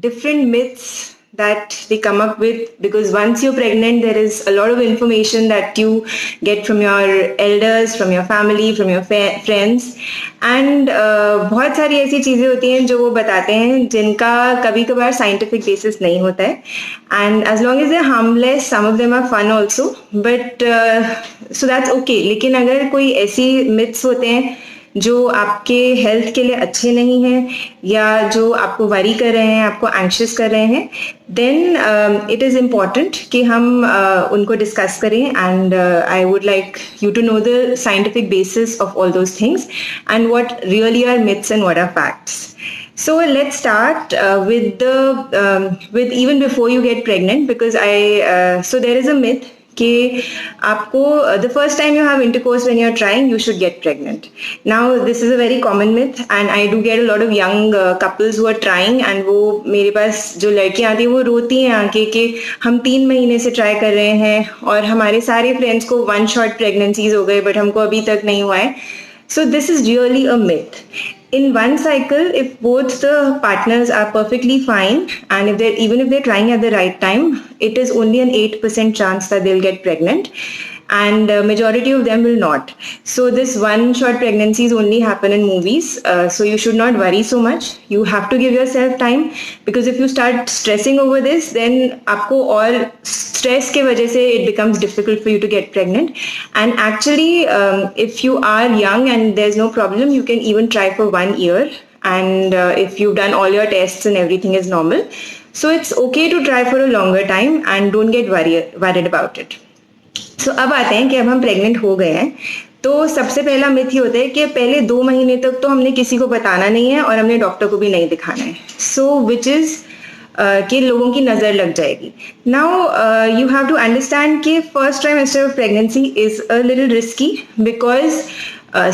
different myths that they come up with, because once you're pregnant there is a lot of information that you get from your elders, from your family, from your friends, and बहुत सारी ऐसी चीज़ें होती हैं जो वो बताते हैं जिनका कभी कभार scientific basis नहीं होता है, and as long as they're harmless, some of them are fun also, but so that's okay. लेकिन अगर कोई ऐसी myths होते हैं जो आपके हेल्थ के लिए अच्छे नहीं हैं या जो आपको वरी कर रहे हैं, आपको एंग्शियस कर रहे हैं, देन इट इज़ इम्पॉर्टेंट कि हम उनको डिस्कस करें, and I would like you to know the scientific basis of all those things and what really are myths and what are facts. So let's start with even before you get pregnant, because so there is a myth कि आपको the first time you have intercourse when you're trying, you should get pregnant. Now this is a very common myth and I do get a lot of young couples who are trying, and वो मेरे पास जो लड़कियां आती हैं वो रोती हैं आके कि हम 3 महीने से ट्राई कर रहे हैं और हमारे सारे फ्रेंड्स को 1 shot pregnancies हो गए बट हमको अभी तक नहीं हुआ है. So this is really a myth. In one cycle, if both the partners are perfectly fine and even if they're trying at the right time, it is only an 8% chance that they'll get pregnant, and majority of them will not. So this 1 shot pregnancies only happen in movies, so you should not worry so much. You have to give yourself time, because if you start stressing over this, then आपको और stress के वजह से it becomes difficult for you to get pregnant. And actually if you are young and there's no problem, you can even try for 1 year, and if you've done all your tests and everything is normal, so it's okay to try for a longer time and don't get worried about it. So अब आते हैं कि अब हम pregnant हो गए हैं, तो सबसे पहला मिथ ही होता है कि पहले 2 महीने तक तो हमने किसी को बताना नहीं है और हमने डॉक्टर को भी नहीं दिखाना है. सो विच इज़ कि लोगों की नज़र लग जाएगी. Now you have to understand कि first trimester of pregnancy is a little risky, because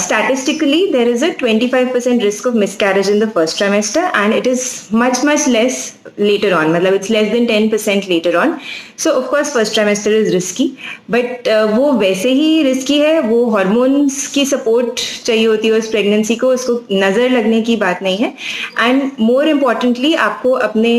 statistically there is a 25% risk of miscarriage in the first trimester, and it is much less later on. मतलब it's less than 10% later on. So of course first trimester is risky, but वो वैसे ही risky है. वो hormones की support चाहिए होती है उस pregnancy को, उसको नज़र लगने की बात नहीं है. And more importantly आपको अपने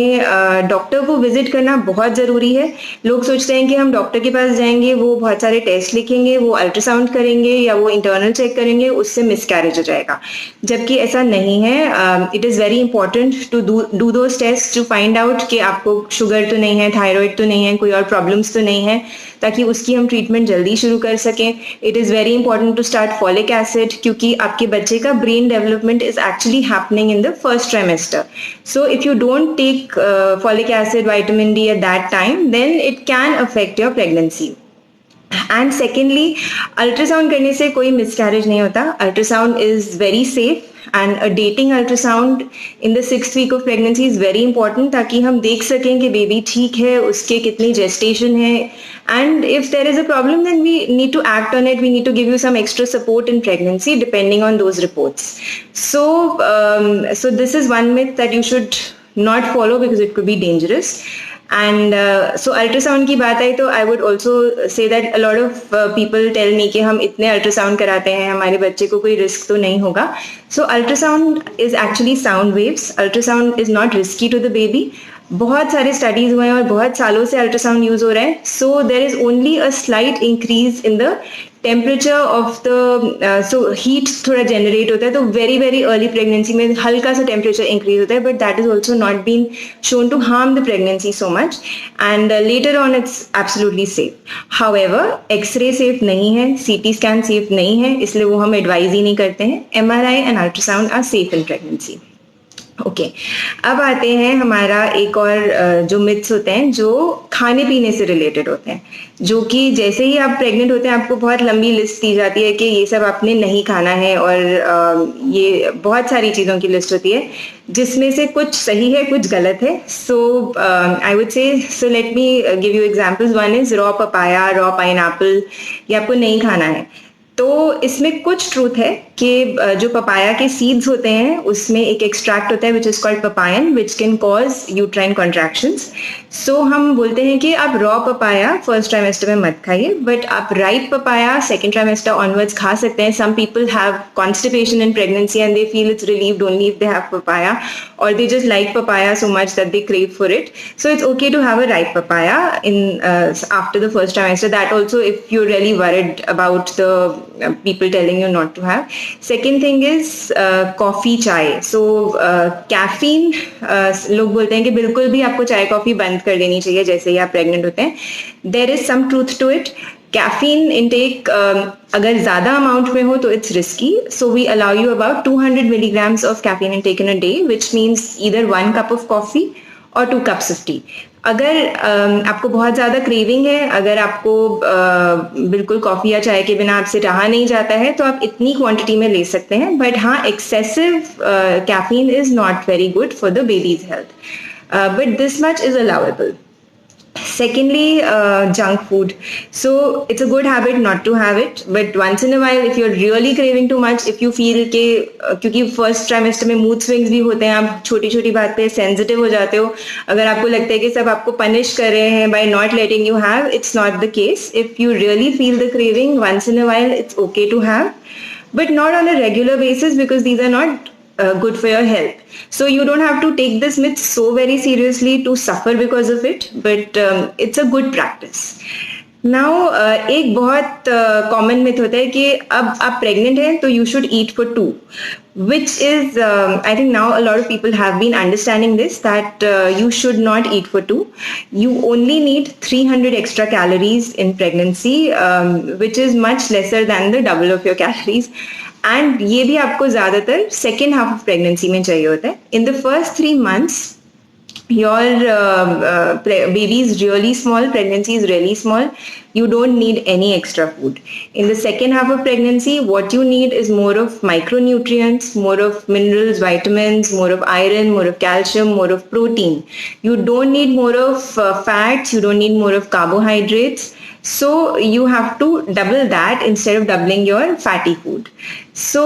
डॉक्टर को विजिट करना बहुत ज़रूरी है. लोग सोचते हैं कि हम डॉक्टर के पास जाएंगे, वो बहुत सारे टेस्ट लिखेंगे, वो अल्ट्रासाउंड करेंगे या वो इंटरनल चेक करेंगे, उससे मिसकैरेज हो जाएगा, जबकि ऐसा नहीं है. It is very important to do those test to find out कि आपको शुगर तो नहीं है, थायराइड तो नहीं है, कोई और प्रॉब्लम्स तो नहीं है, ताकि उसकी हम ट्रीटमेंट जल्दी शुरू कर सकें. It is very important to start folic acid, क्योंकि आपके बच्चे का brain development is actually happening in the first trimester. So if you don't take folic acid, vitamin D at that time, then it can affect your pregnancy. And secondly, ultrasound करने से कोई miscarriage नहीं होता. Ultrasound is very safe, and a dating ultrasound in the 6th week of pregnancy is very important, ताकि हम देख सकें कि बेबी ठीक है, उसके कितनी जेस्टेशन है, and if there is a problem then we need to act on it. We need to give you some extra support in pregnancy depending on those reports. So this is one myth that you should not follow because it could be dangerous. And so ultrasound की बात आई तो I would also say that a lot of people tell me कि हम इतने ultrasound कराते हैं, हमारे बच्चे को कोई रिस्क तो नहीं होगा. So ultrasound is actually sound waves. Ultrasound is not risky to the baby. बहुत सारे स्टडीज हुए हैं और बहुत सालों से अल्ट्रासाउंड यूज हो रहा है. So there is only a slight increase in the temperature of the, so heat थोड़ा जनरेट होता है, तो वेरी अर्ली प्रेगनेंसी में हल्का सा टेम्परेचर इंक्रीज होता है, but that is also not been shown to harm the pregnancy so much, and later on it's absolutely safe. However x-ray safe नहीं है, सीटी स्कैन सेफ नहीं है, इसलिए वो हम एडवाइज ही नहीं करते हैं. MRI and ultrasound are safe in pregnancy. Okay, अब आते हैं हमारा एक और जो मिथ्स होते हैं जो खाने पीने से रिलेटेड होते हैं, जो कि जैसे ही आप प्रेग्नेंट होते हैं आपको बहुत लंबी लिस्ट दी जाती है कि ये सब आपने नहीं खाना है, और ये बहुत सारी चीज़ों की लिस्ट होती है जिसमें से कुछ सही है, कुछ गलत है. सो आई वुड से, so let me give you examples. One is raw papaya, raw pineapple, ये आपको नहीं खाना है. तो इसमें कुछ ट्रूथ है कि जो पपाया के सीड्स होते हैं उसमें एक एक्सट्रैक्ट होता है which is called papain which can cause uterine contractions. So हम बोलते हैं कि आप रॉ पपाया फर्स्ट ट्राइमेस्टर में मत खाइए, बट आप ripe papaya second trimester onwards खा सकते हैं. Some people have constipation in pregnancy and they feel it's relieved only if they have papaya, or they just like papaya so much that they crave for it. So it's okay to have a ripe papaya in after the first trimester. That also, if you're really worried about the people telling you not to have. Second thing is coffee, chai. So caffeine, लोग बोलते हैं कि बिल्कुल भी आपको चाय coffee बंद कर देनी चाहिए जैसे ही आप प्रेग्नेंट होते हैं. There is some truth to it. Caffeine intake अगर ज़्यादा अमाउंट में हो तो it's risky. So we allow you about 200 milligrams of caffeine intake in a day, which means either 1 cup of coffee और 2 cups ऑफ टी. अगर आपको बहुत ज़्यादा क्रेविंग है, अगर आपको बिल्कुल कॉफ़ी या चाय के बिना आपसे रहा नहीं जाता है, तो आप इतनी क्वांटिटी में ले सकते हैं. बट हाँ, excessive caffeine is not very good for the babies health, but this much is allowable. Secondly, junk food. So it's a good habit not to have it, but once in a while, if you're really craving too much, if you feel के क्योंकि first trimester में mood swings भी होते हैं, आप छोटी छोटी बात पे सेंसिटिव हो जाते हो. अगर आपको लगता है कि सब आपको पनिश कर रहे हैं by not letting you have, it's not the case. If you really feel the craving once in a while, it's okay to have, but not on a regular basis because these are not good for your health. So you don't have to take this myth so very seriously to suffer because of it, but it's a good practice. Now एक बहुत common myth होता है कि अब आप pregnant हैं तो you should eat for two, which is I think now a lot of people have been understanding this, that you should not eat for two. You only need 300 extra calories in pregnancy, which is much lesser than the double of your calories. And ये भी आपको ज़्यादातर second half of pregnancy में चाहिए होता है. इन the first 3 months your baby is really small, pregnancy is really small, you don't need any extra food. In the second half of pregnancy, what you need is more of micronutrients, more of minerals, vitamins, more of iron, more of calcium, more of protein. You don't need more of fats, you don't need more of carbohydrates. So you have to double that instead of doubling your fatty food. So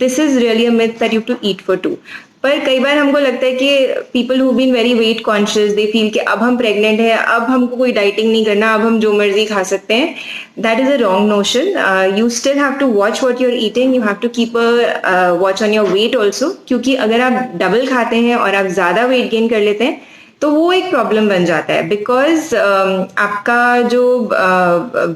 this is really a myth that you have to eat for two. पर कई बार हमको लगता है कि people who've been very weight conscious, they feel कि अब हम pregnant हैं, अब हमको कोई dieting नहीं करना, अब हम जो मर्जी खा सकते हैं. That is a wrong notion. You still have to watch what you're eating. You have to keep a watch on your weight also. क्योंकि अगर आप double खाते हैं और आप ज़्यादा weight gain कर लेते हैं तो वो एक प्रॉब्लम बन जाता है. बिकॉज आपका जो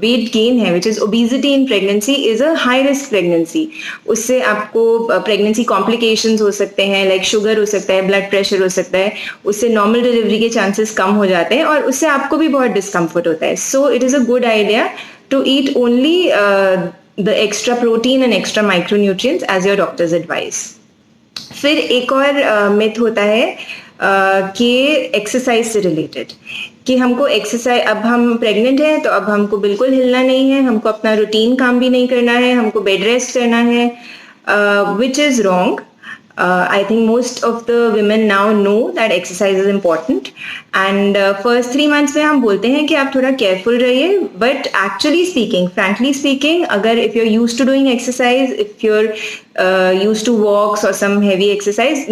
वेट गेन है which is obesity in pregnancy is a high risk pregnancy. उससे आपको प्रेगनेंसी कॉम्प्लिकेशंस हो सकते हैं, लाइक शुगर हो सकता है, ब्लड प्रेशर हो सकता है. उससे नॉर्मल डिलीवरी के चांसेस कम हो जाते हैं और उससे आपको भी बहुत डिस्कम्फर्ट होता है. So it is a good idea to eat only the extra protein and extra micronutrients as your doctors advice. फिर एक और मिथ होता है कि एक्सरसाइज से रिलेटेड, कि हमको एक्सरसाइज, अब हम प्रेग्नेंट हैं तो अब हमको बिल्कुल हिलना नहीं है, हमको अपना रूटीन काम भी नहीं करना है, हमको बेड रेस्ट करना है, which is wrong. I think most of the women now know that exercise is important, and first 3 months में हम बोलते हैं कि आप थोड़ा careful रहिए, but actually speaking, frankly speaking, अगर if you're used to doing exercise, if you're used to walks or some heavy exercise,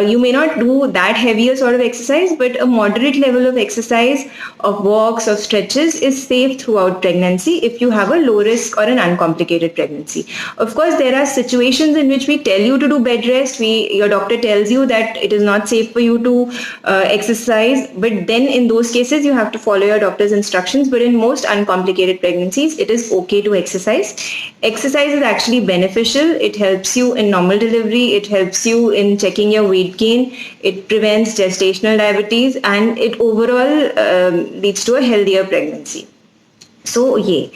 you may not do that heavier sort of exercise, but a moderate level of exercise, of walks, of stretches is safe throughout pregnancy if you have a low risk or an uncomplicated pregnancy. Of course, there are situations in which we tell you to do bed rest, your doctor tells you that it is not safe for you to exercise, but then in those cases you have to follow your doctor's instructions. But in most uncomplicated pregnancies, it is okay to exercise. Exercise is actually beneficial. It helps you in normal delivery, it helps you in checking your weight gain, it prevents gestational diabetes, and it overall leads to a healthier pregnancy. सो ये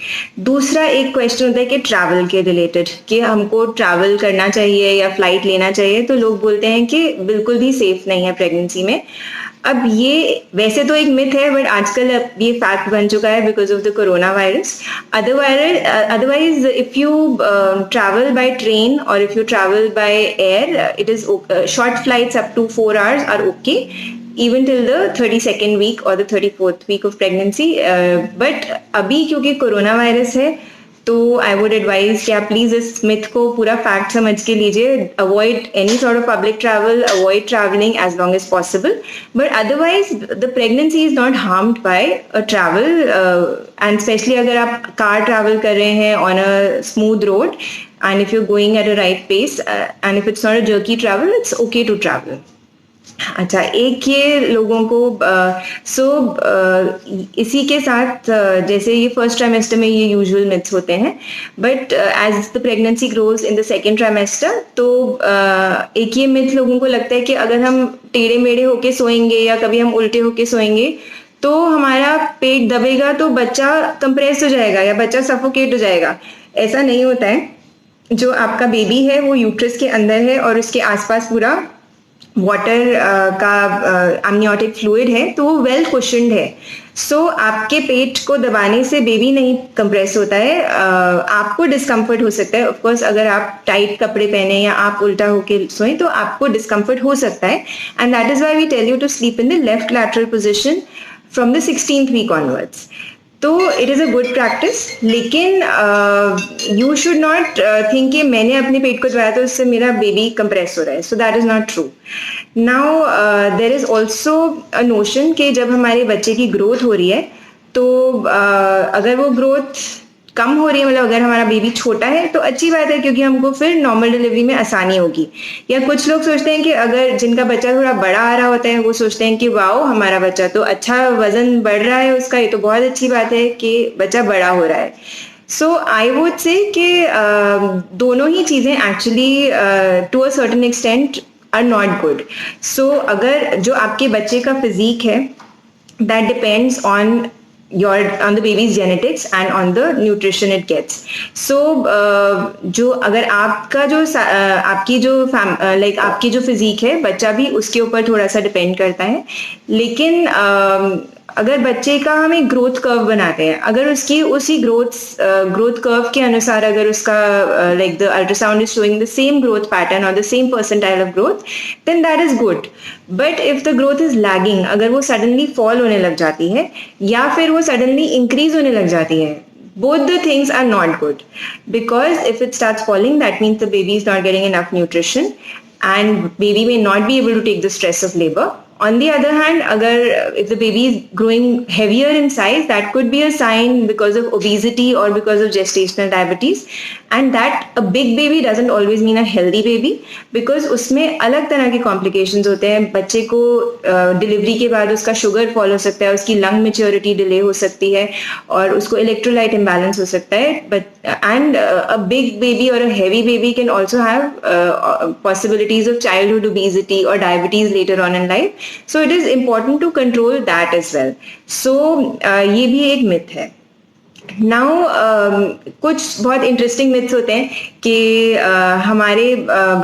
दूसरा एक question होता है कि travel के related, कि हमको travel करना चाहिए या फ्लाइट लेना चाहिए, तो लोग बोलते हैं कि बिल्कुल भी सेफ नहीं है प्रेगनेंसी में. अब ये वैसे तो एक मिथ है, बट आजकल अब ये फैक्ट बन चुका है because of the corona virus. Otherwise if you travel by train or if you travel by air, it is short flights up to 4 hours are okay, even till the 32nd week or the 34th week of pregnancy. But अभी क्योंकि corona virus है तो I would advise कि आप please इस myth को पूरा fact समझ के लीजिए. Avoid any sort of public travel, avoid travelling as long as possible. But otherwise the pregnancy is not harmed by a travel, and specially अगर आप कार ट्रैवल कर रहे हैं on a smooth road, and if you're going at a right pace, and if it's not a jerky travel, it's okay to travel. अच्छा, एक ये लोगों को इसी के साथ जैसे ये फर्स्ट ट्राइमेस्टर में ये यूजुअल मिथ्स होते हैं, but as the pregnancy grows in the second trimester, तो एक ये मिथ लोगों को लगता है कि अगर हम टेढ़े मेढ़े होके सोएंगे या कभी हम उल्टे होके सोएंगे तो हमारा पेट दबेगा तो बच्चा कंप्रेस हो जाएगा या बच्चा सफोकेट हो जाएगा. ऐसा नहीं होता है. जो आपका बेबी है वो यूट्रस के अंदर है और उसके आसपास पूरा वाटर का amniotic फ्लूइड है, तो वो वेल कुशन्ड है. सो आपके पेट को दबाने से बेबी नहीं कंप्रेस होता है. आपको डिस्कम्फर्ट हो सकता है. ऑफकोर्स अगर आप टाइट कपड़े पहने या आप उल्टा होके सोएं तो आपको डिस्कम्फर्ट हो सकता है. And that is why we tell you to sleep in the left lateral position from the 16th week onwards. तो it is a good practice, लेकिन यू शुड नॉट थिंक कि मैंने अपने पेट को दबाया तो उससे मेरा बेबी कंप्रेस हो रहा है. So that is not true. Now there is also a notion कि जब हमारे बच्चे की ग्रोथ हो रही है तो अगर वो ग्रोथ कम हो रही है, मतलब अगर हमारा बेबी छोटा है तो अच्छी बात है, क्योंकि हमको फिर नॉर्मल डिलीवरी में आसानी होगी. या कुछ लोग सोचते हैं कि अगर जिनका बच्चा थोड़ा बड़ा आ रहा होता है वो सोचते हैं कि वाओ हमारा बच्चा तो अच्छा वजन बढ़ रहा है उसका, ये तो बहुत अच्छी बात है कि बच्चा बड़ा हो रहा है. सो आई वुड से कि दोनों ही चीज़ें actually to a certain extent are not good. So अगर जो आपके बच्चे का फिजिक है that depends on the baby's genetics and on the nutrition it gets. So जो अगर आपका जो आपकी जो आपकी जो फिजिक है, बच्चा भी उसके ऊपर थोड़ा सा डिपेंड करता है. लेकिन अगर बच्चे का हम एक ग्रोथ कर्व बनाते हैं, अगर उसकी उसी ग्रोथ कर्व के अनुसार अगर उसका like the ultrasound is showing the same growth pattern और the same percentile of growth, then that is good. But if the growth is lagging, अगर वो सडनली फॉल होने लग जाती है या फिर वो सडनली इंक्रीज होने लग जाती है, both the things are not good, because if it starts falling, that means the baby is not getting enough nutrition and baby may not be able to take the stress of labor. On the other hand, if the baby is growing heavier in size, that could be a sign because of obesity or because of gestational diabetes. And that a big baby doesn't always mean a healthy baby, because उसमें अलग तरह के complications होते हैं. बच्चे को delivery के बाद उसका शुगर फॉल हो सकता है, उसकी लंग मेच्योरिटी डिले हो सकती है और उसको इलेक्ट्रोलाइट इम्बैलेंस हो सकता है. And a big baby or a heavy baby can also have possibilities of childhood obesity or diabetes later on in life. So it is important to control that as well. So ये भी एक myth है. Now कुछ बहुत interesting myths होते हैं कि हमारे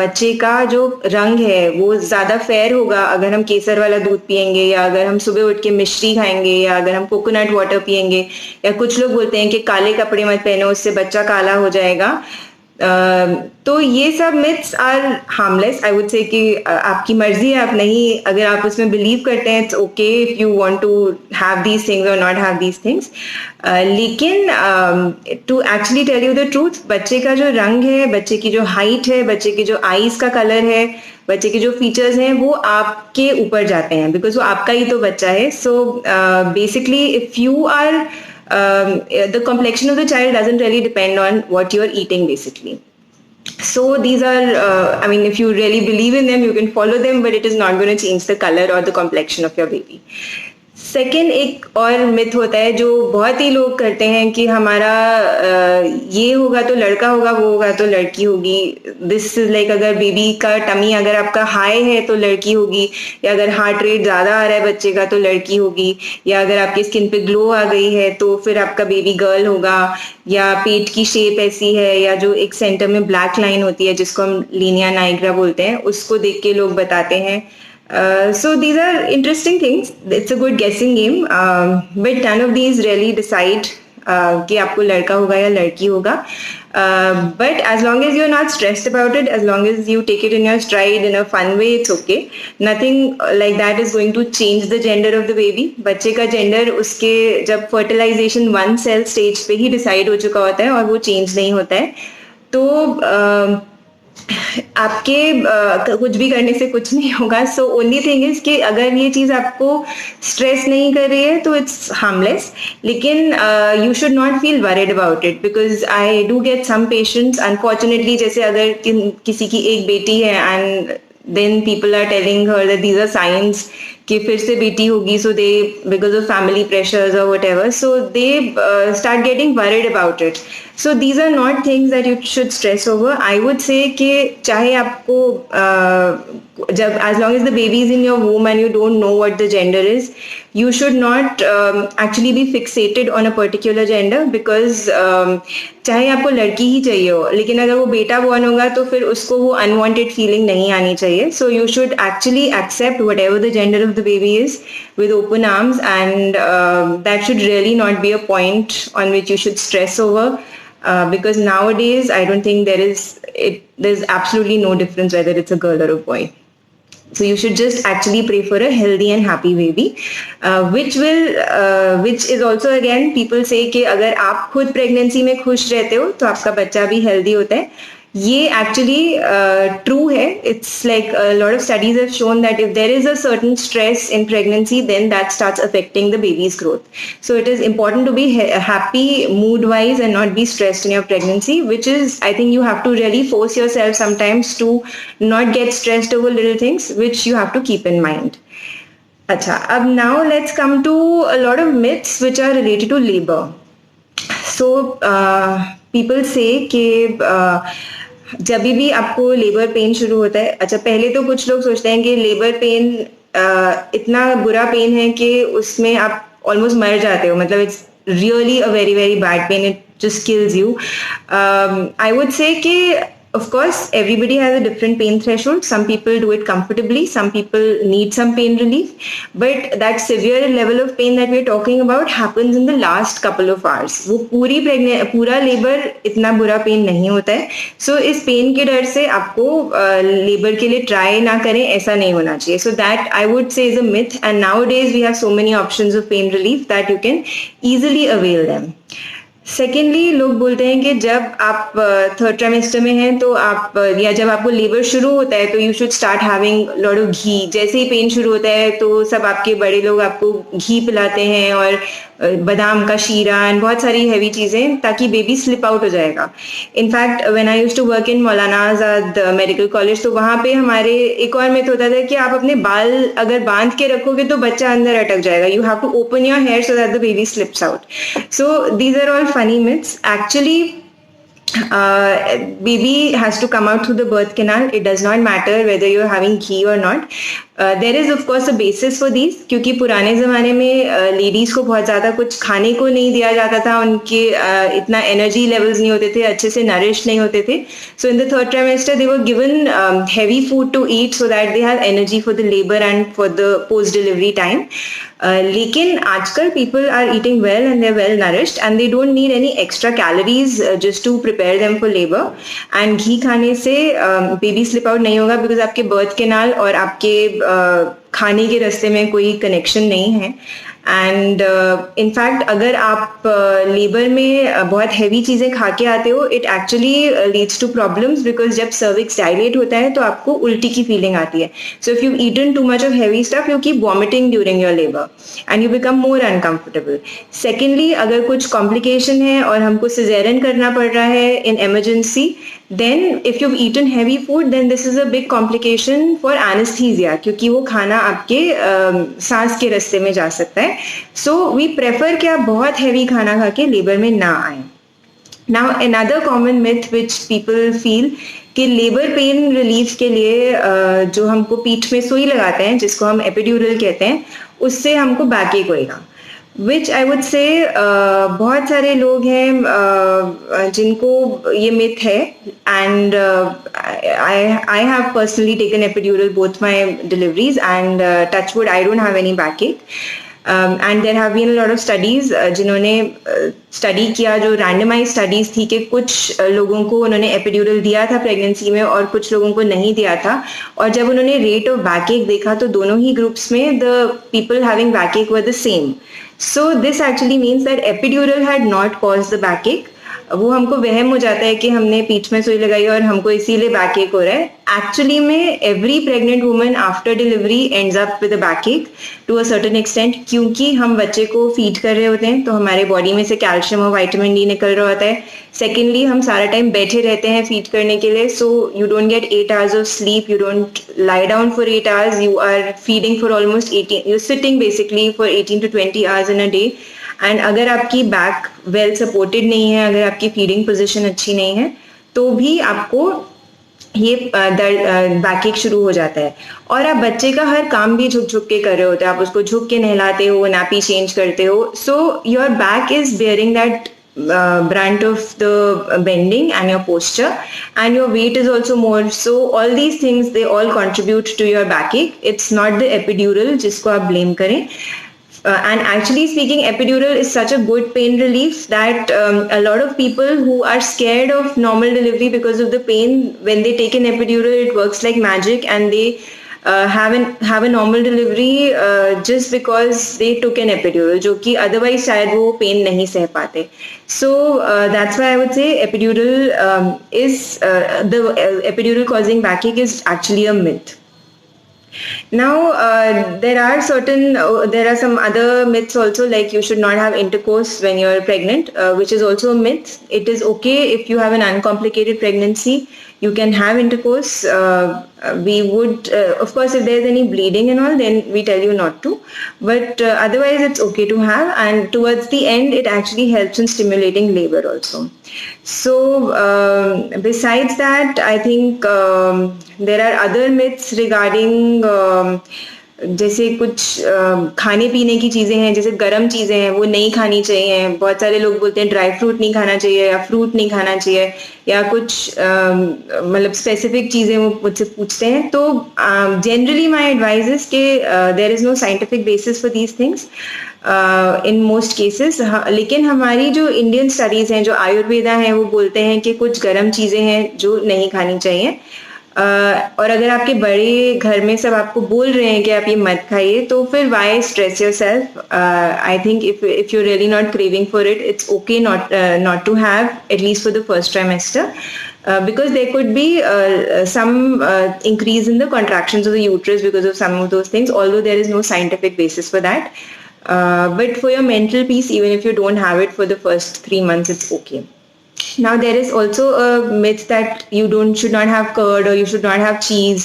बच्चे का जो रंग है वो ज़्यादा फेयर होगा अगर हम केसर वाला दूध पियेंगे, या अगर हम सुबह उठ के मिश्री खाएंगे, या अगर हम कोकोनट वाटर पियेंगे, या कुछ लोग बोलते हैं कि काले कपड़े मत पहनो उससे बच्चा काला हो जाएगा. तो ये सब myths are harmless. I would say कि आपकी मर्जी है, आप नहीं, अगर आप उसमें बिलीव करते हैं it's okay if you want to have these things और नॉट हैव दीज थिंग्स. लेकिन to actually tell you the truth, बच्चे का जो रंग है, बच्चे की जो हाइट है, बच्चे की जो आईज का कलर है, बच्चे के जो फीचर्स हैं वो आपके ऊपर जाते हैं, बिकॉज वो आपका ही तो बच्चा है. So basically if you are the complexion of the child doesn't really depend on what you're eating basically. So these are I mean, if you really believe in them you can follow them, but it is not going to change the color or the complexion of your baby. Second एक और myth होता है जो बहुत ही लोग करते हैं कि हमारा ये होगा तो लड़का होगा, वो होगा तो लड़की होगी. दिस इज लाइक अगर बेबी का टमी अगर आपका हाई है तो लड़की होगी, या अगर हार्ट रेट ज़्यादा आ रहा है बच्चे का तो लड़की होगी, या अगर आपकी स्किन पे ग्लो आ गई है तो फिर आपका बेबी गर्ल होगा, या पेट की शेप ऐसी है, या जो एक सेंटर में ब्लैक लाइन होती है जिसको हम लीनिया नाइग्रा बोलते हैं, उसको देख के लोग बताते हैं. So these are interesting things. It's a good guessing game, but none of these really decide कि आपको लड़का होगा या लड़की होगा. But as long as you're not stressed about it, as long as you take it in your stride in a fun way, it's okay. Nothing like that is going to change the gender of the baby. बच्चे का gender उसके जब fertilization one cell stage पे ही decide हो चुका होता है और वो change नहीं होता है. तो आपके कुछ भी करने से कुछ नहीं होगा. सो ओनली थिंग इज कि अगर ये चीज आपको स्ट्रेस नहीं कर रही है तो इट्स हार्मलेस. लेकिन you should not feel worried about it, because I do get some patients unfortunately, जैसे अगर किसी की एक बेटी है and then people are telling her that these are signs कि फिर से बेटी होगी, so they, because of family pressures or whatever, so they start getting worried about it. So these are not things that you should stress over. I would say कि चाहे आपको जब as long as the baby is in your womb and you don't know what the gender is, you should not actually be fixated on a particular gender, because चाहे आपको लड़की ही चाहिए हो, लेकिन अगर वो बेटा born होगा तो फिर उसको वो unwanted feeling नहीं आनी चाहिए. So you should actually accept whatever the gender of the baby is with open arms, and that should really not be a point on which you should stress over. Because nowadays I don't think there's absolutely no difference whether it's a girl or a boy. So you should just actually pray for a healthy and happy baby, which is also, again, people say कि अगर आप खुद pregnancy में खुश रहते हो तो आपका बच्चा भी healthy होता है. ये actually true है. It's like a lot of studies have shown that if there is a certain stress in pregnancy, then that starts affecting the baby's growth. So it is important to be happy mood-wise and not be stressed in your pregnancy, which is, I think you have to really force yourself sometimes to not get stressed over little things, which you have to keep in mind. Acha, now let's come to a lot of myths which are related to labor. So people say कि जब भी आपको labour pain शुरू होता है, अच्छा पहले तो कुछ लोग सोचते हैं कि लेबर पेन इतना बुरा पेन है कि उसमें आप ऑलमोस्ट मर जाते हो, मतलब it's really a very very bad pain, it just kills you. I would say कि of course everybody has a different pain threshold. Some people do it comfortably, some people need some pain relief, but that severe level of pain that we're talking about happens in the last couple of hours. वो पूरा labour इतना बुरा pen नहीं होता है. So इस pen के डर से आपको लेबर के लिए ट्राई ना करें, ऐसा नहीं होना चाहिए. So that I would say is a myth, and nowadays we have so many options of pain relief that you can easily avail them. Secondly, लोग बोलते हैं कि जब आप थर्ड ट्राइमेस्टर में हैं तो आप, या जब आपको लेबर शुरू होता है तो you should start having lot of ghee. जैसे ही पेन शुरू होता है तो सब आपके बड़े लोग आपको घी पिलाते हैं और बादाम का शीरा एंड बहुत सारी हैवी चीज़ें, ताकि बेबी स्लिप आउट हो जाएगा. In fact when I used to work in Maulana Azad medical college, तो वहाँ पे हमारे एक और मिथ होता था कि आप अपने बाल अगर बांध के रखोगे तो बच्चा अंदर अटक जाएगा. You have to open your hair so that the baby slips out. So these are all funny myths. Actually, baby has to come out through the birth canal. It does not matter whether you're having ghee or not. There is of course a basis for these, क्योंकि पुराने ज़माने में ladies को बहुत ज़्यादा कुछ खाने को नहीं दिया जाता था, उनके इतना एनर्जी लेवल्स नहीं होते थे, अच्छे से नरिश नहीं होते थे. So in the third trimester they were given heavy food to eat so that they have energy for the labor and for the post delivery time. लेकिन आजकल people are eating well and they're well nourished and they don't need any extra calories just to prepare them for labor. And घी खाने से baby slip out नहीं होगा, because आपके birth canal और आपके खाने के रास्ते में कोई कनेक्शन नहीं है. एंड इनफैक्ट अगर आप लेबर में बहुत हैवी चीज़ें खा के आते हो, it actually leads to problems, because जब सर्विक्स डायलेट होता है तो आपको उल्टी की फीलिंग आती है. So if you eaten too much of heavy stuff, you keep vomiting during your labour and you become more uncomfortable. Secondly, अगर कुछ कॉम्प्लिकेशन है और हमको सिजेरियन करना पड़ रहा है in emergency, then if you've eaten heavy food, then this is a big complication for anesthesia, क्योंकि वो खाना आपके सांस के रास्ते में जा सकता है. So we prefer कि आप बहुत heavy खाना खा के लेबर में ना आए. Now another common myth which people feel कि लेबर पेन रिलीफ के लिए जो हमको पीठ में सुई लगाते हैं, जिसको हम एपिड्यूरल कहते हैं, उससे हमको बैकएक होएगा. विच आई वुड से बहुत सारे लोग हैं जिनको ये मिथ है. And I have personally taken epidural both my deliveries and touchwood I don't have any backache. And there have been a lot of studies जिन्होंने स्टडी किया, जो रैंडमाइज स्टडीज थी कि कुछ लोगों को उन्होंने एपिड्यूरल दिया था प्रेगनेंसी में और कुछ लोगों को नहीं दिया था, और जब उन्होंने रेट ऑफ बैकएक देखा तो दोनों ही ग्रुप्स में the people having बैकएक were the same. So this actually means that epidural had not caused the बैकएक. वो हमको वहम हो जाता है कि हमने पीठ में सुई लगाई और हमको इसीलिए बैकएक हो रहा है. एक्चुअली में every pregnant woman after delivery ends up with a backache to a certain extent, क्योंकि हम बच्चे को फीड कर रहे होते हैं तो हमारे बॉडी में से कैल्शियम और विटामिन डी निकल रहा होता है. सेकेंडली हम सारा टाइम बैठे रहते हैं फीड करने के लिए, so you don't get 8 hours of sleep, you don't lie down for 8 hours, you are feeding for almost 18, you're sitting basically for 18 to 20 hours in a day. And अगर आपकी बैक वेल सपोर्टेड नहीं है, अगर आपकी feeding position अच्छी नहीं है, तो भी आपको ये बैकएक शुरू हो जाता है. और आप बच्चे का हर काम भी झुक झुक के कर रहे होते हैं, आप उसको झुक के नहलाते हो, नैपी चेंज करते हो, so your back is bearing that brunt of the bending and your posture, and your weight is also more, so all these things they all contribute to your backache. It's not the epidural जिसको आप blame करें. And actually speaking, epidural is such a good pain relief that a lot of people who are scared of normal delivery because of the pain, when they take an epidural, it works like magic, and they have a normal delivery just because they took an epidural, जो कि otherwise शायद वो pain नहीं सह पाते. So that's why I would say epidural the epidural causing backache is actually a myth. Now there are some other myths also, like you should not have intercourse when you're pregnant, which is also a myth. It is okay if you have an uncomplicated pregnancy, you can have intercourse. We would of course, if there's any bleeding and all, then we tell you not to, but otherwise it's okay to have, and towards the end it actually helps in stimulating labor also. So besides that, I think there are other myths regarding जैसे कुछ खाने पीने की चीज़ें हैं, जैसे गर्म चीज़ें हैं वो नहीं खानी चाहिए. बहुत सारे लोग बोलते हैं ड्राई फ्रूट नहीं खाना चाहिए, या फ्रूट नहीं खाना चाहिए, या कुछ मतलब स्पेसिफिक चीज़ें वो मुझसे पूछते हैं. तो जनरली माय एडवाइस इज कि there is no scientific basis for these things in most cases. लेकिन हमारी जो इंडियन स्टडीज़ हैं, जो आयुर्वेदा हैं, वो बोलते हैं कि कुछ गर्म चीज़ें हैं जो नहीं खानी चाहिए. और अगर आपके बड़े घर में सब आपको बोल रहे हैं कि आप ये मत खाइए, तो फिर why stress yourself. I think if you really not craving for it, it's okay not to have, at least for the first trimester, because there could be some increase in the contractions of the uterus because of some of those things, although there is no scientific basis for that. But for your mental peace, even if you don't have it for the first 3 months, it's okay. Now there is also a myth that you should not have curd, or you should not have cheese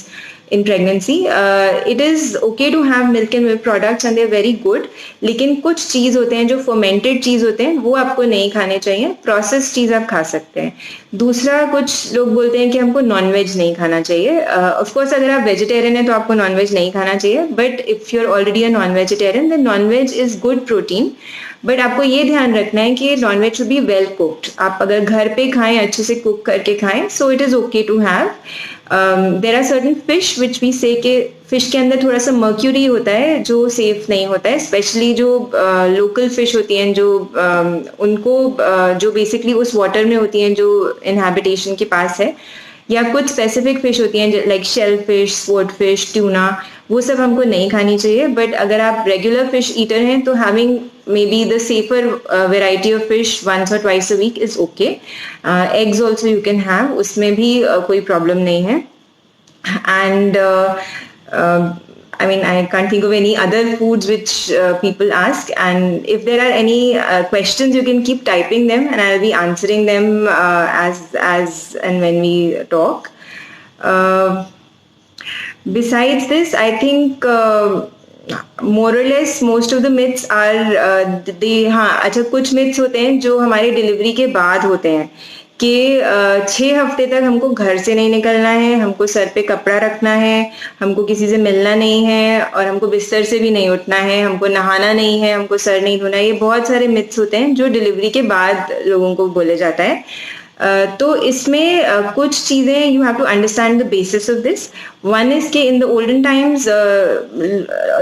in pregnancy. It is okay to have milk and milk products, and they're very good. लेकिन कुछ चीज़ होते हैं जो fermented चीज़ होते हैं, वो आपको नहीं खाने चाहिए. Processed चीज़ आप खा सकते हैं. दूसरा, कुछ लोग बोलते हैं कि हमको non-veg नहीं खाना चाहिए. Of course, अगर आप vegetarian हैं तो आपको non-veg नहीं खाना चाहिए. But if you're already a non-vegetarian, then non-veg is good protein. But आपको ये ध्यान रखना है कि non veg should be well cooked. आप अगर घर पे खाएं, अच्छे से कुक करके खाएं, so it is okay to have. There are certain fish which we say के फिश के अंदर थोड़ा सा मर्क्यूरी होता है जो सेफ नहीं होता है, स्पेशली जो लोकल फिश होती हैं, जो उनको जो बेसिकली उस वाटर में होती हैं जो इनहैबिटेशन के पास है, या कुछ स्पेसिफिक फिश होती हैं like shell fish, sport fish, tuna, वो सब हमको नहीं खानी चाहिए. बट अगर आप रेगुलर फिश ईटर हैं तो having maybe the safer variety of fish once or twice a week is okay. Eggs also you can have, उसमें भी कोई problem नहीं है. And I mean, I can't think of any other foods which people ask, and if there are any questions, you can keep typing them and I'll be answering them as and when we talk. Besides this, I think more or less most of the myths are हाँ, अच्छा, कुछ myths होते हैं जो हमारे delivery के बाद होते हैं कि 6 हफ्ते तक हमको घर से नहीं निकलना है, हमको सर पे कपड़ा रखना है, हमको किसी से मिलना नहीं है, और हमको बिस्तर से भी नहीं उठना है, हमको नहाना नहीं है, हमको सर नहीं धोना है. ये बहुत सारे myths होते हैं जो डिलीवरी के बाद लोगों को बोले जाता है. तो इसमें कुछ चीज़ें you have to understand the basis of this. One is के in the olden times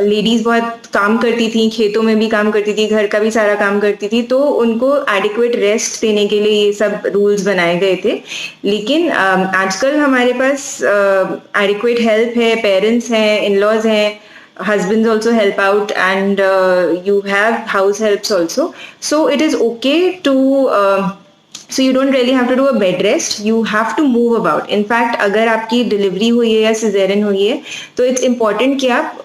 ladies बहुत काम करती थी, खेतों में भी काम करती थी, घर का भी सारा काम करती थी, तो उनको एडिक्वेट रेस्ट देने के लिए ये सब रूल्स बनाए गए थे. लेकिन आजकल हमारे पास एडिक्वेट हेल्प है, पेरेंट्स हैं, इन लॉज हैं, husbands also help out, and you have house helps also, so it is okay to so you don't really have to do a bed rest. You have to move about. In fact, अगर आपकी delivery हुई है या caesarean हुई है तो it's important कि आप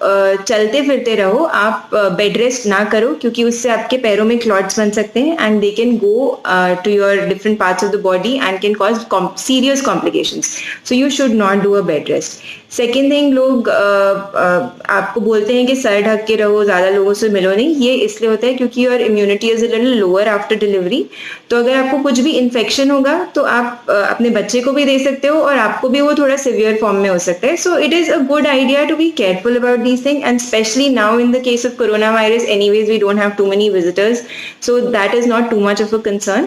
चलते फिरते रहो, आप बेड रेस्ट ना करो, क्योंकि उससे आपके पैरों में क्लॉट्स बन सकते हैं and they can go to your different parts of the body and can cause serious complications. So you should not do a bed rest. Second thing, लोग आपको बोलते हैं कि सर ढक के रहो, ज़्यादा लोगों से मिलो नहीं. ये इसलिए होता है क्योंकि your immunity is a little lower after delivery. तो अगर आपको कुछ भी इन्फेक्शन होगा तो आप अपने बच्चे को भी दे सकते हो और आपको भी वो थोड़ा सिवियर फॉर्म में हो सकता है. So it is a good idea to be careful about these thing, and specially now in the case of corona virus. Anyways we don't have too many visitors, so that is not too much of a concern.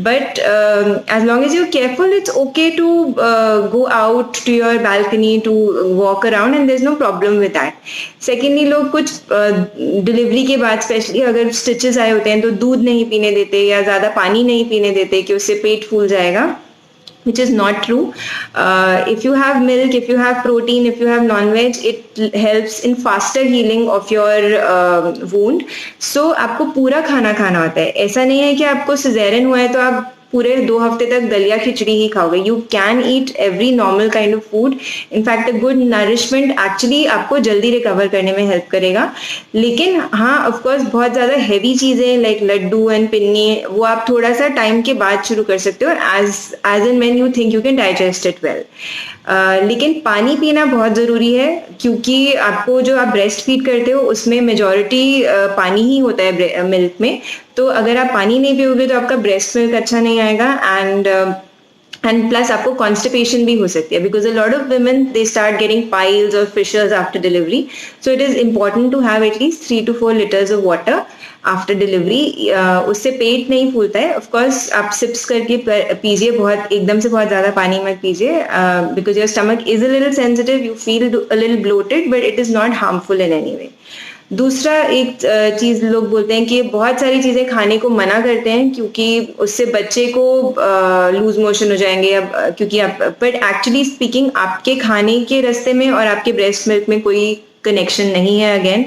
But as long as you're careful, it's okay to go out to your balcony to walk around, and there's no problem with that. Secondly, लोग कुछ delivery के बाद specially अगर stitches आए होते हैं तो दूध नहीं पीने देते या ज़्यादा पानी नहीं पीने देते कि उससे पेट फूल जाएगा, which is not true. If you have milk, if you have protein, if you have non-veg, it helps in faster healing of your wound. So आपको पूरा खाना खाना होता है. ऐसा नहीं है कि आपको सिजेरियन हुआ है तो आप पूरे 2 हफ्ते तक दलिया खिचड़ी ही खाओगे. You can eat every normal kind of food. In fact a good nourishment actually आपको जल्दी रिकवर करने में हेल्प करेगा. लेकिन हाँ, ऑफकोर्स बहुत ज़्यादा हैवी चीज़ें लाइक लड्डू एंड पिन्नी वो आप थोड़ा सा टाइम के बाद शुरू कर सकते हो, as and when you think you can digest it well. लेकिन पानी पीना बहुत ज़रूरी है, क्योंकि आपको जो आप ब्रेस्ट फीड करते हो उसमें मेजॉरिटी पानी ही होता है मिल्क में. तो अगर आप पानी नहीं पियोगे तो आपका ब्रेस्ट मिल्क अच्छा नहीं आएगा, एंड प्लस आपको कॉन्स्टिपेशन भी हो सकती है, because a lot of women they start getting piles और fissures after delivery. So it is important to have at least 3 to 4 liters of water after delivery. उससे पेट नहीं फूलता है. ऑफकोर्स आप सिप्स करके पीजिए, बहुत एकदम से बहुत ज़्यादा पानी मत पीजिए, because your stomach is a little sensitive, you feel a little bloated, but it is not harmful in any way. दूसरा एक चीज़ लोग बोलते हैं कि बहुत सारी चीज़ें खाने को मना करते हैं क्योंकि उससे बच्चे को लूज मोशन हो जाएंगे, या क्योंकि आप, बट एक्चुअली स्पीकिंग आपके खाने के रास्ते में और आपके ब्रेस्ट मिल्क में कोई कनेक्शन नहीं है. अगेन,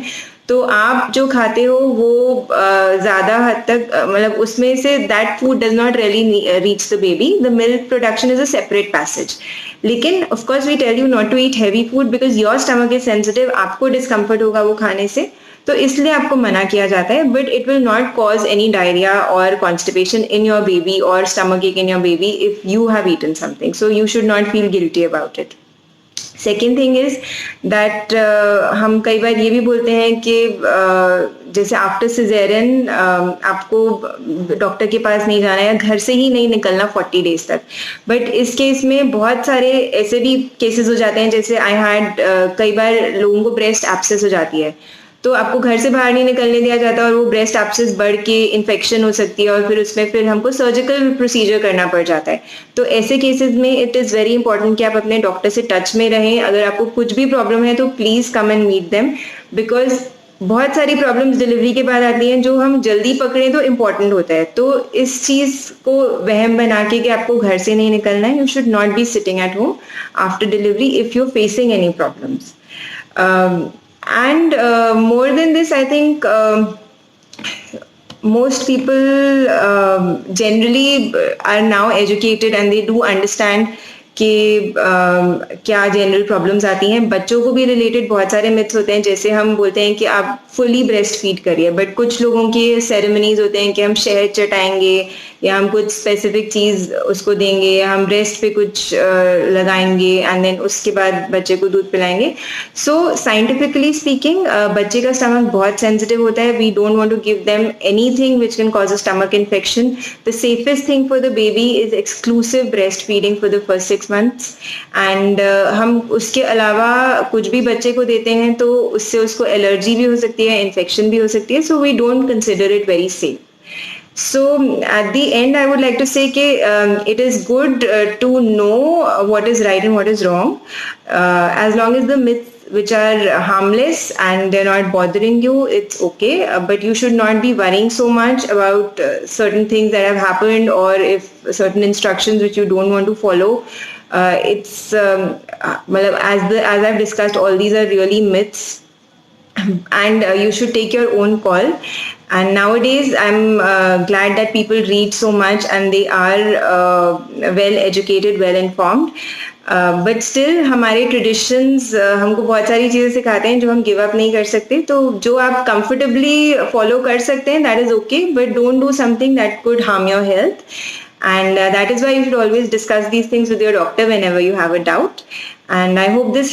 तो आप जो खाते हो वो ज़्यादा हद तक मतलब उसमें से that food does not really reach the baby. The milk production is a separate passage. लेकिन of course we tell you not to eat heavy food because your stomach is sensitive. आपको डिस्कम्फर्ट होगा वो खाने से, तो इसलिए आपको मना किया जाता है. But it will not cause any diarrhoea और कॉन्स्टिपेशन इन योर बेबी और stomach ache in your baby if you have eaten something. So you should not feel guilty about it. Second thing is that हम कई बार ये भी बोलते हैं कि जैसे आफ्टर सिजेरियन आपको डॉक्टर के पास नहीं जाना या घर से ही नहीं निकलना 40 days तक. बट इस केस में बहुत सारे ऐसे भी केसेस हो जाते हैं, जैसे आई हैड कई बार लोगों को ब्रेस्ट एब्सेस हो जाती है, तो आपको घर से बाहर नहीं निकलने दिया जाता और वो ब्रेस्ट एब्सेस बढ़ के इन्फेक्शन हो सकती है और फिर उसमें फिर हमको सर्जिकल प्रोसीजर करना पड़ जाता है. तो ऐसे केसेस में इट इज़ वेरी इंपॉर्टेंट कि आप अपने डॉक्टर से टच में रहें. अगर आपको कुछ भी प्रॉब्लम है तो please come and meet them, because बहुत सारी प्रॉब्लम्स डिलीवरी के बाद आती हैं जो हम जल्दी पकड़ें तो इम्पॉर्टेंट होता है. तो इस चीज़ को वहम बना के कि आपको घर से नहीं निकलना है, you should not be sitting at home after delivery if you are facing any problems. And more than this, I think most people generally are now educated and they do understand कि क्या general problems आती हैं. बच्चों को भी related बहुत सारे myths होते हैं, जैसे हम बोलते हैं कि आप फुली ब्रेस्ट फीड करिए, बट कुछ लोगों के सेरेमनीज होते हैं कि हम शहद चटाएंगे या हम कुछ स्पेसिफिक चीज़ उसको देंगे या हम ब्रेस्ट पे कुछ लगाएंगे एंड देन उसके बाद बच्चे को दूध पिलाएंगे. सो साइंटिफिकली स्पीकिंग बच्चे का स्टमक बहुत सेंसिटिव होता है. We don't want to give them anything which can cause a stomach infection. The safest thing for the baby is exclusive breast feeding for the first 6 months. And हम उसके अलावा कुछ भी बच्चे को देते हैं तो उससे उसको एलर्जी भी हो सकती है, इन्फेक्शन भी हो सकती है. So we don't consider it very safe. So at the end, I would like to say that it is good to know what is right and what is wrong. As long as the myths which are harmless and they're not bothering you, it's okay. But you should not be worrying so much about certain things that have happened, or if certain instructions which you don't want to follow. It's as I've discussed, all these are really myths, and you should take your own call. And nowadays I'm glad that people read so much and they are well educated, well informed. But still हमारे traditions हमको बहुत सारी चीज़ें सिखाते हैं जो हम give up नहीं कर सकते. तो जो आप कंफर्टेबली फॉलो कर सकते हैं, that is okay, but don't do something that could harm your health. And that is why you should always discuss these things with your doctor whenever you have a doubt. And I hope this